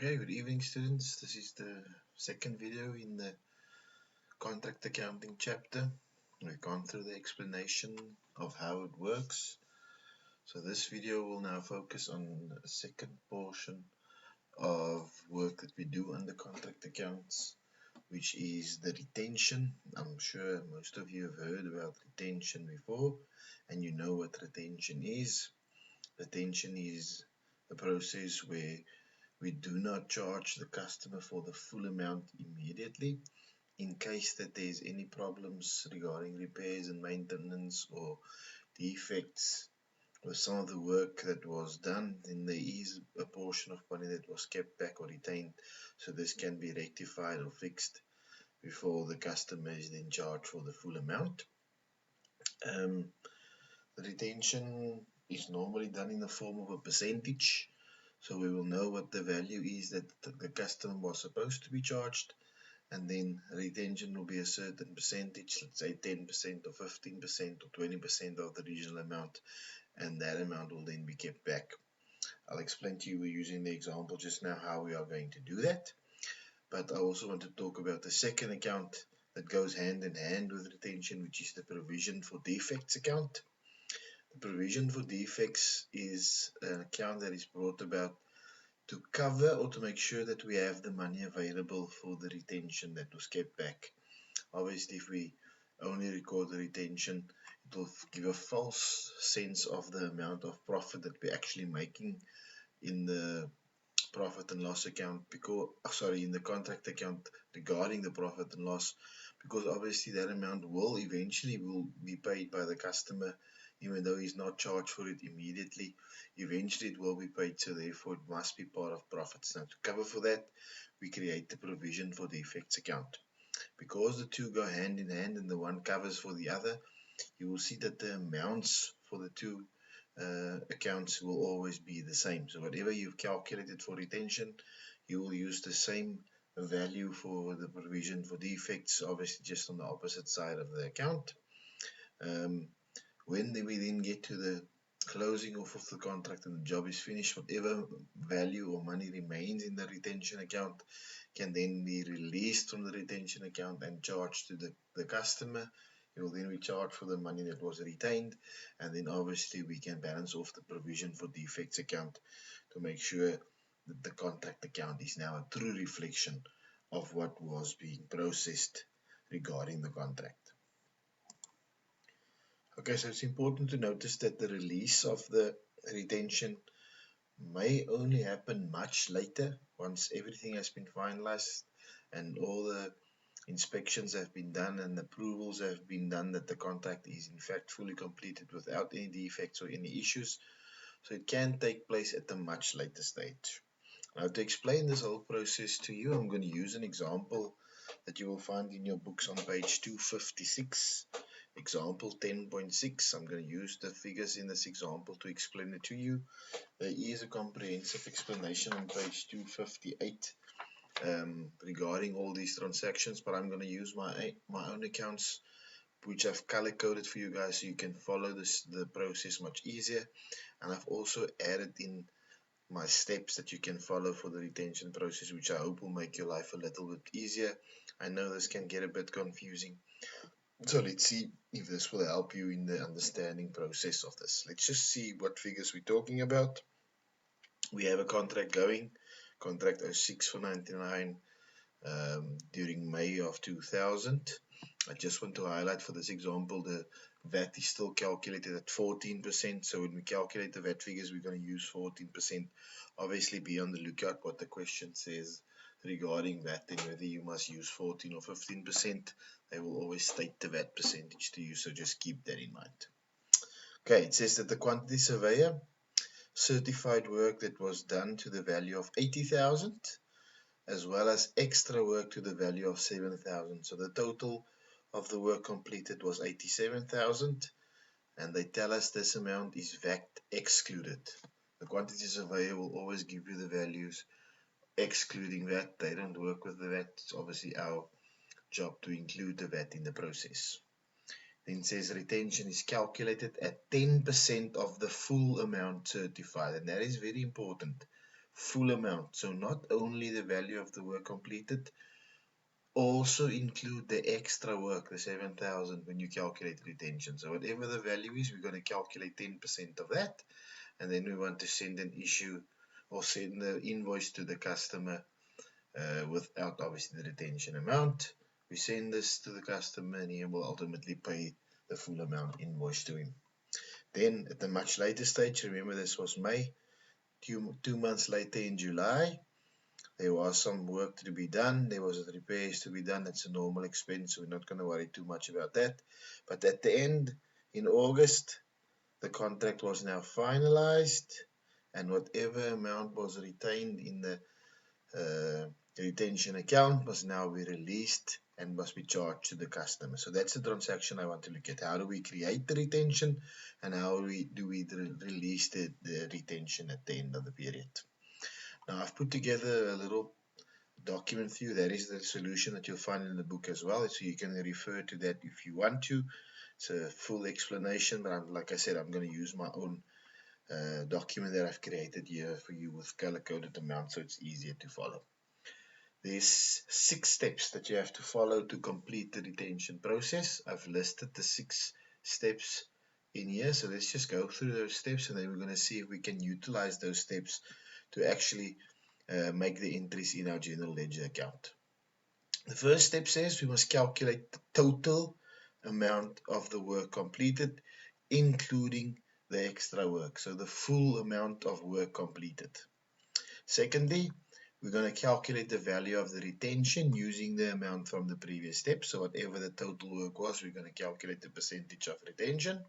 Okay, good evening students. This is the second video in the contract accounting chapter. We've gone through the explanation of how it works. So this video will now focus on the second portion of work that we do under contract accounts, which is the retention. I'm sure most of you have heard about retention before, and you know what retention is. Retention is a process where we do not charge the customer for the full amount immediately in case that there's any problems regarding repairs and maintenance or defects with some of the work that was done. Then there is a portion of money that was kept back or retained, so this can be rectified or fixed before the customer is then charged for the full amount. The retention is normally done in the form of a percentage. So we will know what the value is that the customer was supposed to be charged, and then retention will be a certain percentage, let's say 10% or 15% or 20% of the original amount, and that amount will then be kept back. I'll explain to you using the example just now how we are going to do that, but I also want to talk about the second account that goes hand in hand with retention, which is the provision for defects account. The provision for defects is an account that is brought about to cover or to make sure that we have the money available for the retention that was kept back. Obviously, if we only record the retention, it will give a false sense of the amount of profit that we're actually making in the profit and loss account, because in the contract account regarding the profit and loss, because obviously that amount will eventually be paid by the customer, even though he's not charged for it immediately. Eventually it will be paid, so therefore it must be part of profits. Now, to cover for that, we create the provision for the effects account. Because the two go hand in hand and the one covers for the other, you will see that the amounts for the two accounts will always be the same. So whatever you've calculated for retention, you will use the same value for the provision for defects, obviously just on the opposite side of the account. When we then get to the closing off of the contract and the job is finished, whatever value or money remains in the retention account can then be released from the retention account and charged to the customer. It will then be charged for the money that was retained, and then obviously we can balance off the provision for defects account to make sure that the contract account is now a true reflection of what was being processed regarding the contract. Okay, so it's important to notice that the release of the retention may only happen much later, once everything has been finalized and all the inspections have been done and approvals have been done that the contract is in fact fully completed without any defects or any issues. So it can take place at a much later stage. Now, to explain this whole process to you, I'm going to use an example that you will find in your books on page 256. Example 10.6. I'm going to use the figures in this example to explain it to you. There is a comprehensive explanation on page 258 regarding all these transactions, but I'm going to use my own accounts, which I've color coded for you guys so you can follow the process much easier. And I've also added in my steps that you can follow for the retention process, which I hope will make your life a little bit easier. I know this can get a bit confusing, so let's see if this will help you in the understanding process of this. Let's just see what figures we're talking about. We have a contract going, contract 06-499 during May of 2000. I just want to highlight for this example, the VAT is still calculated at 14%. So when we calculate the VAT figures, we're going to use 14%. Obviously, be on the lookout what the question says regarding VAT and whether you must use 14 or 15%. They will always state the VAT percentage to you, so just keep that in mind. Okay, it says that the quantity surveyor certified work that was done to the value of 80,000, as well as extra work to the value of 7,000. So the total of the work completed was 87,000, and they tell us this amount is VAT excluded. The quantity surveyor will always give you the values excluding VAT. They don't work with the VAT. It's obviously our job to include the VAT in the process. Then it says retention is calculated at 10% of the full amount certified, and that is very important. full amount. So not only the value of the work completed, also include the extra work, the 7,000, when you calculate retention. So whatever the value is, we're going to calculate 10% of that, and then we want to send an issue or send the invoice to the customer without obviously the retention amount. We send this to the customer and he will ultimately pay the full amount invoice to him. Then at a much later stage, remember this was May, 2 months later in July, there was some work to be done. There was repairs to be done. That's a normal expense, so we're not going to worry too much about that. But at the end, in August, the contract was now finalized, and whatever amount was retained in the retention account must now be released and must be charged to the customer. So that's the transaction I want to look at. How do we create the retention, and how do we release the retention at the end of the period? Now I've put together a little document for you. That is the solution that you'll find in the book as well, so you can refer to that if you want to. It's a full explanation, but like I said, I'm going to use my own document that I've created here for you with color-coded amounts, so it's easier to follow. There's 6 steps that you have to follow to complete the retention process. I've listed the 6 steps in here, so let's just go through those steps, and then we're going to see if we can utilize those steps to actually make the entries in our general ledger account. The first step says we must calculate the total amount of the work completed, including the extra work, so the full amount of work completed. Secondly, we're going to calculate the value of the retention using the amount from the previous step. So whatever the total work was, we're going to calculate the percentage of retention.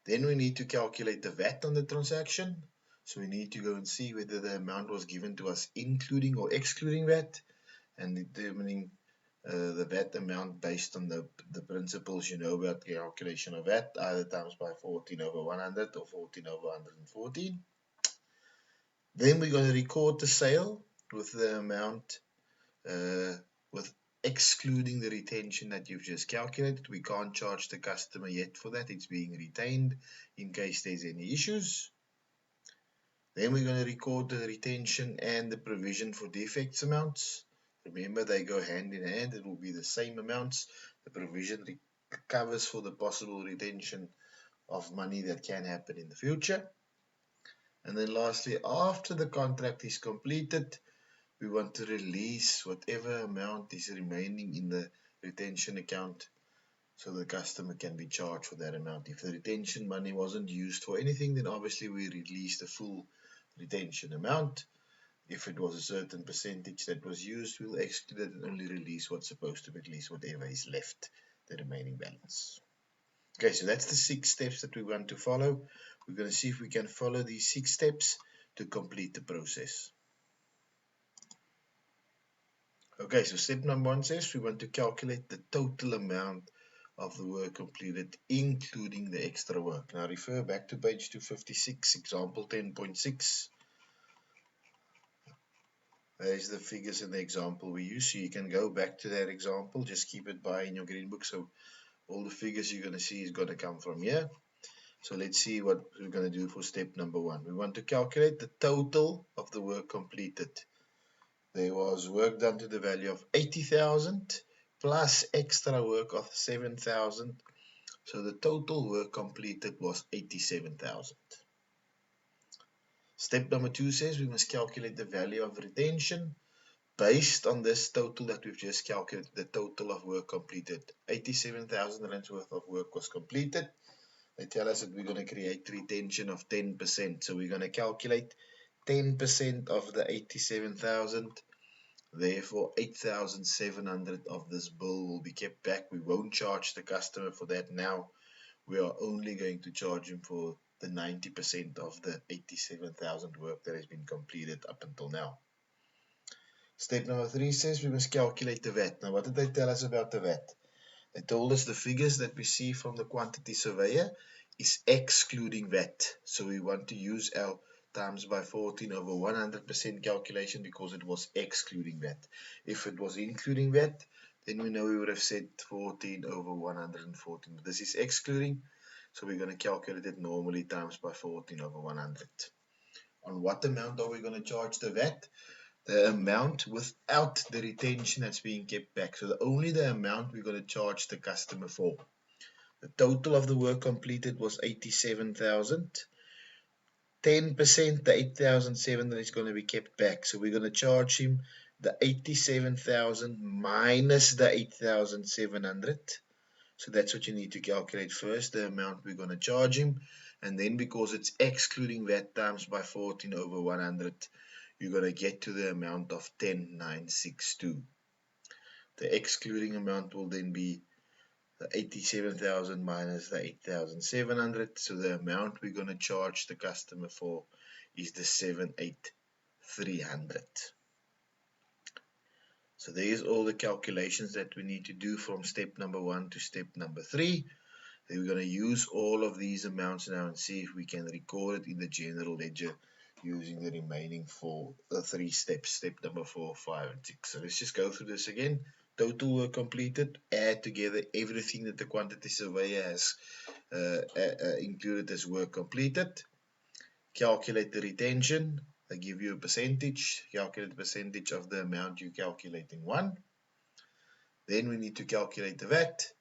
Then we need to calculate the VAT on the transaction. So we need to go and see whether the amount was given to us including or excluding VAT, and determining the VAT amount based on the principles you know about the calculation of VAT, either times by 14 over 100 or 14 over 114. Then we're going to record the sale with the amount with excluding the retention that you've just calculated. We can't charge the customer yet for that. It's being retained in case there's any issues. Then we're going to record the retention and the provision for defects amounts. Remember, they go hand in hand. It will be the same amounts. The provision covers for the possible retention of money that can happen in the future. And then lastly, after the contract is completed, we want to release whatever amount is remaining in the retention account so the customer can be charged for that amount. If the retention money wasn't used for anything, then obviously we release the full retention amount. If it was a certain percentage that was used, we'll exclude it and only release what's supposed to be released, whatever is left, the remaining balance. Okay, so that's the 6 steps that we want to follow. We're going to see if we can follow these 6 steps to complete the process. Okay, so step number 1 says we want to calculate the total amount of the work completed, including the extra work. Now refer back to page 256, example 10.6. There's the figures in the example we use, so you can go back to that example. Just keep it by in your green book, so all the figures you're going to see is going to come from here. So let's see what we're going to do for step number 1. We want to calculate the total of the work completed. There was work done to the value of 80,000 plus extra work of 7,000. So the total work completed was 87,000. Step number 2 says we must calculate the value of retention based on this total that we've just calculated, the total of work completed. 87,000 rands worth of work was completed. They tell us that we're going to create retention of 10%. So we're going to calculate 10% of the 87,000. Therefore, 8,700 of this bill will be kept back. We won't charge the customer for that now. We are only going to charge him for the 90% of the 87,000 work that has been completed up until now. Step number 3 says we must calculate the VAT. Now, what did they tell us about the VAT? They told us the figures that we see from the quantity surveyor is excluding VAT. So we want to use our times by 14 over 100% calculation because it was excluding VAT. If it was including VAT, then we know we would have said 14 over 114. But this is excluding, so we're going to calculate it normally times by 14 over 100. On what amount are we going to charge the VAT? The amount without the retention that's being kept back. So only the amount we're going to charge the customer for. The total of the work completed was 87,000. 10%, the 8,700 is going to be kept back. So we're going to charge him the 87,000 minus the 8,700. So that's what you need to calculate first, the amount we're going to charge him. And then because it's excluding VAT times by 14 over 100, you're going to get to the amount of 10,962. The excluding amount will then be the 87,000 minus the 8,700. So the amount we're going to charge the customer for is the 78,300. So there's all the calculations that we need to do from step number 1 to step number 3. Then we're going to use all of these amounts now and see if we can record it in the general ledger using the remaining three steps, step number 4, 5, and 6. So let's just go through this again. Total work completed, add together everything that the quantity surveyor has included as work completed. Calculate the retention. I give you a percentage. Calculate the percentage of the amount you calculate in 1. Then we need to calculate the VAT.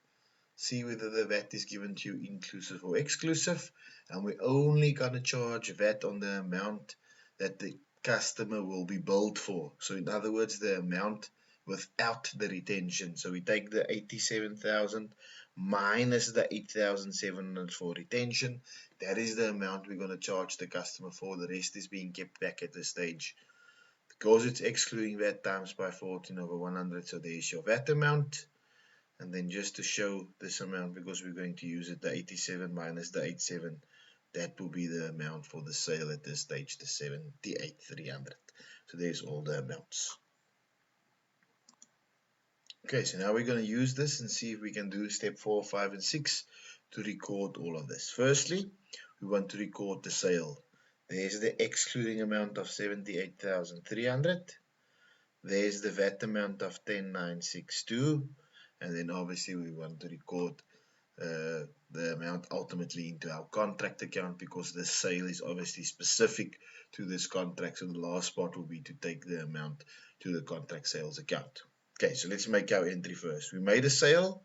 See whether the VAT is given to you inclusive or exclusive, and we're only going to charge VAT on the amount that the customer will be billed for. So in other words, the amount without the retention. So we take the 87,000 minus the 8,700 for retention. That is the amount we're going to charge the customer for. The rest is being kept back at this stage. Because it's excluding VAT times by 14 over 100, so there's your VAT amount. And then just to show this amount, because we're going to use it, the 87 minus the 87, that will be the amount for the sale at this stage, the 78,300. So there's all the amounts. Okay, so now we're going to use this and see if we can do step 4, 5, and 6 to record all of this. Firstly, we want to record the sale. There's the excluding amount of 78,300. There's the VAT amount of 10,962. And then obviously we want to record the amount ultimately into our contract account, because the sale is obviously specific to this contract. So the last part will be to take the amount to the contract sales account. Okay, so let's make our entry first. We made a sale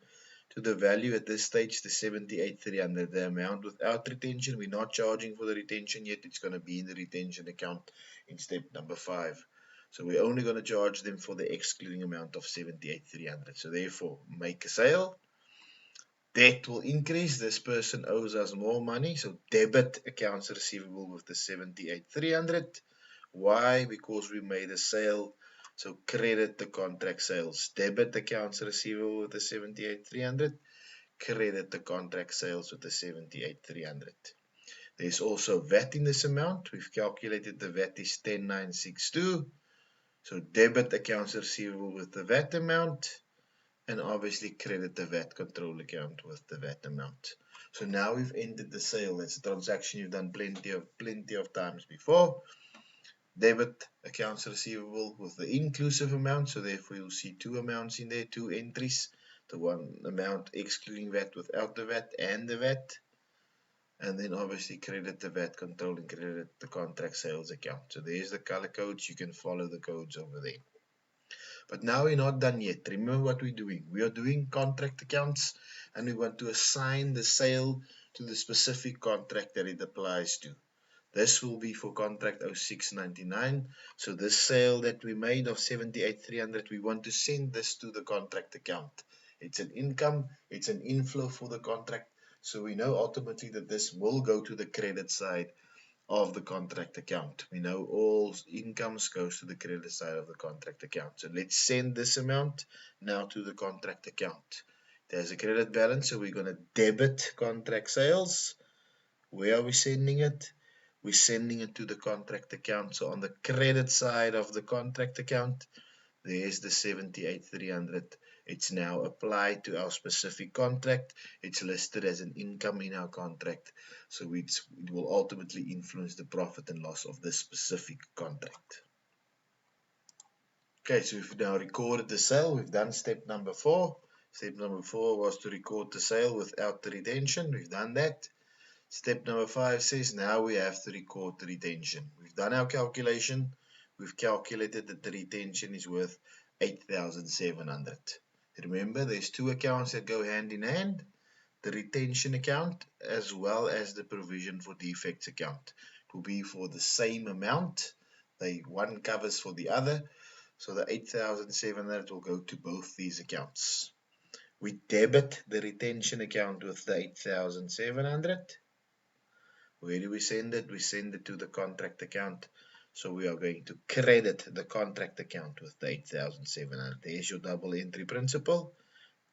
to the value at this stage, the 78,300. The amount without retention, we're not charging for the retention yet. It's going to be in the retention account in step number 5. So we're only going to charge them for the excluding amount of 78,300. So therefore, make a sale. Debt will increase. This person owes us more money. So debit accounts receivable with the 78,300. Why? Because we made a sale. So credit the contract sales. Debit accounts receivable with the 78,300. Credit the contract sales with the 78,300. There's also VAT in this amount. We've calculated the VAT is 10,962. So debit accounts receivable with the VAT amount, and obviously credit the VAT control account with the VAT amount. So now we've ended the sale. It's a transaction you've done plenty of times before. Debit accounts receivable with the inclusive amount. So therefore you'll see two amounts in there, two entries. The one amount excluding VAT without the VAT and the VAT. And then obviously credit the VAT control and credit the contract sales account. So there's the color codes. You can follow the codes over there. But now we're not done yet. Remember what we're doing. We are doing contract accounts, and we want to assign the sale to the specific contract that it applies to. This will be for contract 0699. So this sale that we made of 78,300, we want to send this to the contract account. It's an income, it's an inflow for the contract. So we know ultimately that this will go to the credit side of the contract account. We know all incomes goes to the credit side of the contract account. So let's send this amount now to the contract account. There's a credit balance, so we're going to debit contract sales. Where are we sending it? We're sending it to the contract account. So on the credit side of the contract account, there's the 78,300. It's now applied to our specific contract. It's listed as an income in our contract. So it will ultimately influence the profit and loss of this specific contract. Okay, so we've now recorded the sale. We've done step number 4. Step number 4 was to record the sale without the retention. We've done that. Step number 5 says now we have to record the retention. We've done our calculation. We've calculated that the retention is worth 8,700. Remember, there's two accounts that go hand in hand, the retention account as well as the provision for defects account. It will be for the same amount. One covers for the other. So the 8,700 will go to both these accounts. We debit the retention account with the 8,700. Where do we send it? We send it to the contract account. So we are going to credit the contract account with the 8,700. There's your double entry principle.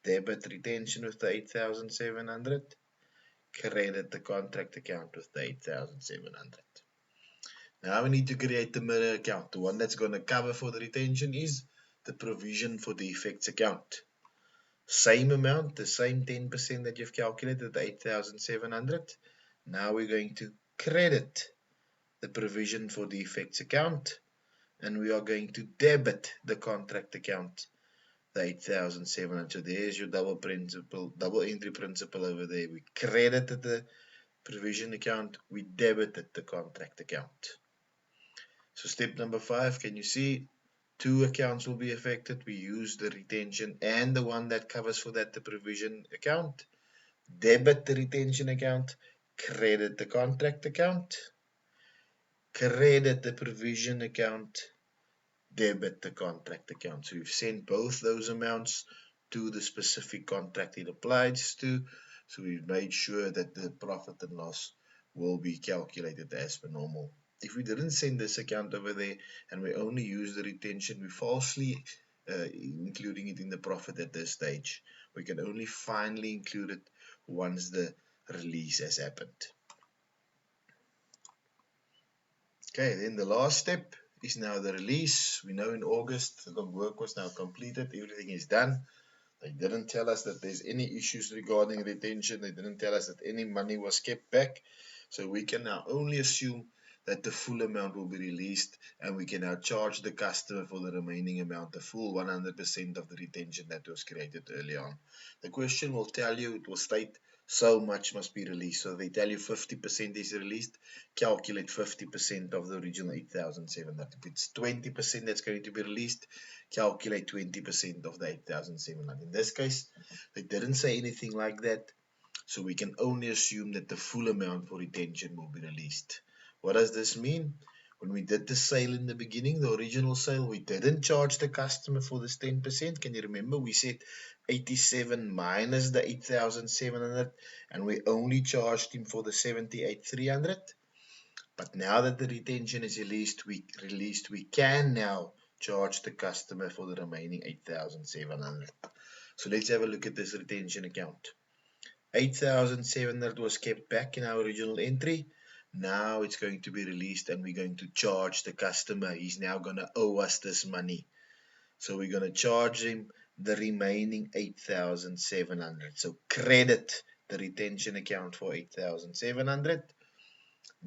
Debit retention with the 8,700. Credit the contract account with the 8,700. Now we need to create the mirror account. The one that's going to cover for the retention is the provision for defects account. Same amount, the same 10% that you've calculated, the 8,700. Now we're going to credit the provision for defects account, and we are going to debit the contract account, the 8,700. So there's your double entry principle over there. We credited the provision account, we debited the contract account. So step number 5, can you see two accounts will be affected? We use the retention and the one that covers for that, the provision account. Debit the retention account, credit the contract account, credit the provision account, debit the contract account. So we've sent both those amounts to the specific contract it applies to. So we've made sure that the profit and loss will be calculated as per normal. If we didn't send this account over there and we only use the retention, we falsely including it in the profit at this stage. We can only finally include it once the release has happened. Okay, then the last step is now the release. We know in August the work was now completed, everything is done. They didn't tell us that there's any issues regarding retention. They didn't tell us that any money was kept back. So we can now only assume that the full amount will be released, and we can now charge the customer for the remaining amount, the full 100% of the retention that was created early on. The question will tell you, it will state so much must be released. So they tell you 50% is released, calculate 50% of the original 8,700. If it's 20% that's going to be released, calculate 20% of the 8,700. In this case, they didn't say anything like that, so we can only assume that the full amount for retention will be released. What does this mean? When we did the sale in the beginning, the original sale, we didn't charge the customer for this 10%. Can you remember? We said 87 minus the 8,700, and we only charged him for the 78,300. But now that the retention is released, we can now charge the customer for the remaining 8,700. So let's have a look at this retention account. 8,700 was kept back in our original entry. Now it's going to be released, and we're going to charge the customer. He's now going to owe us this money. So we're going to charge him the remaining 8,700. So credit the retention account for 8,700.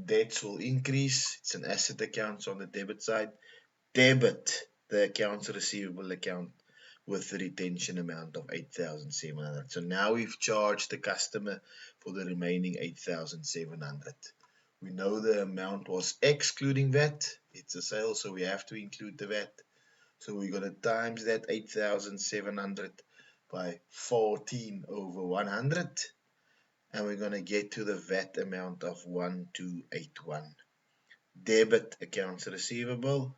Debts will increase. It's an asset account, so on the debit side. Debit the accounts receivable account with the retention amount of 8,700. So now we've charged the customer for the remaining 8,700. We know the amount was excluding VAT. It's a sale, so we have to include the VAT. So we're going to times that 8,700 by 14 over 100. And we're going to get to the VAT amount of 1,281. Debit accounts receivable.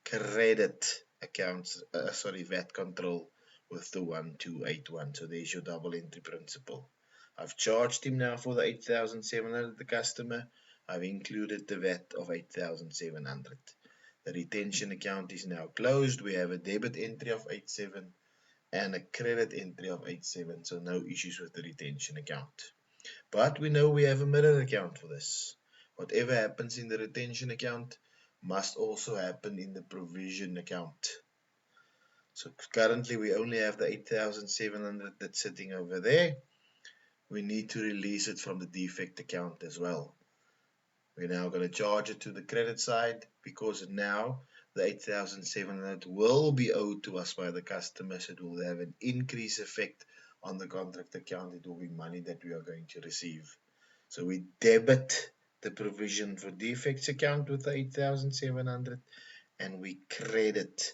Credit VAT control with the 1,281. So there's your double entry principle. I've charged him now for the 8,700, the customer. I've included the VAT of 8,700. The retention account is now closed. We have a debit entry of 87 and a credit entry of 87. So no issues with the retention account. But we know we have a mirror account for this. Whatever happens in the retention account must also happen in the provision account. So currently we only have the 8,700 that's sitting over there. We need to release it from the defect account as well. We're now going to charge it to the credit side, because now the 8,700 will be owed to us by the customer, so it will have an increase effect on the contract account. It will be money that we are going to receive. So we debit the provision for defects account with the 8,700 and we credit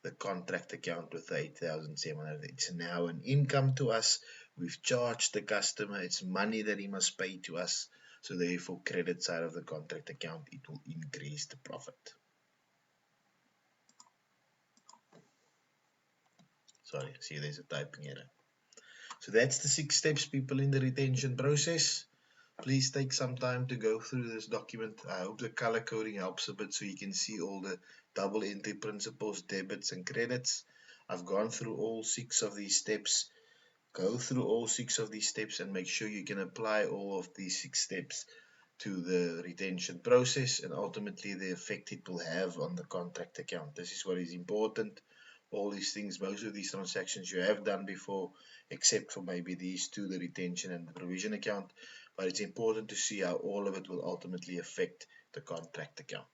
the contract account with the 8,700. It's now an income to us. We've charged the customer. It's money that he must pay to us. So therefore, credit side of the contract account, it will increase the profit. Sorry, see there's a typing error. So that's the 6 steps, people, in the retention process. Please take some time to go through this document. I hope the color coding helps a bit so you can see all the double entry principles, debits and credits. I've gone through all 6 of these steps. Go through all 6 of these steps and make sure you can apply all of these 6 steps to the retention process and ultimately the effect it will have on the contract account. This is what is important. All these things, most of these transactions you have done before, except for maybe these two, the retention and the provision account. But it's important to see how all of it will ultimately affect the contract account.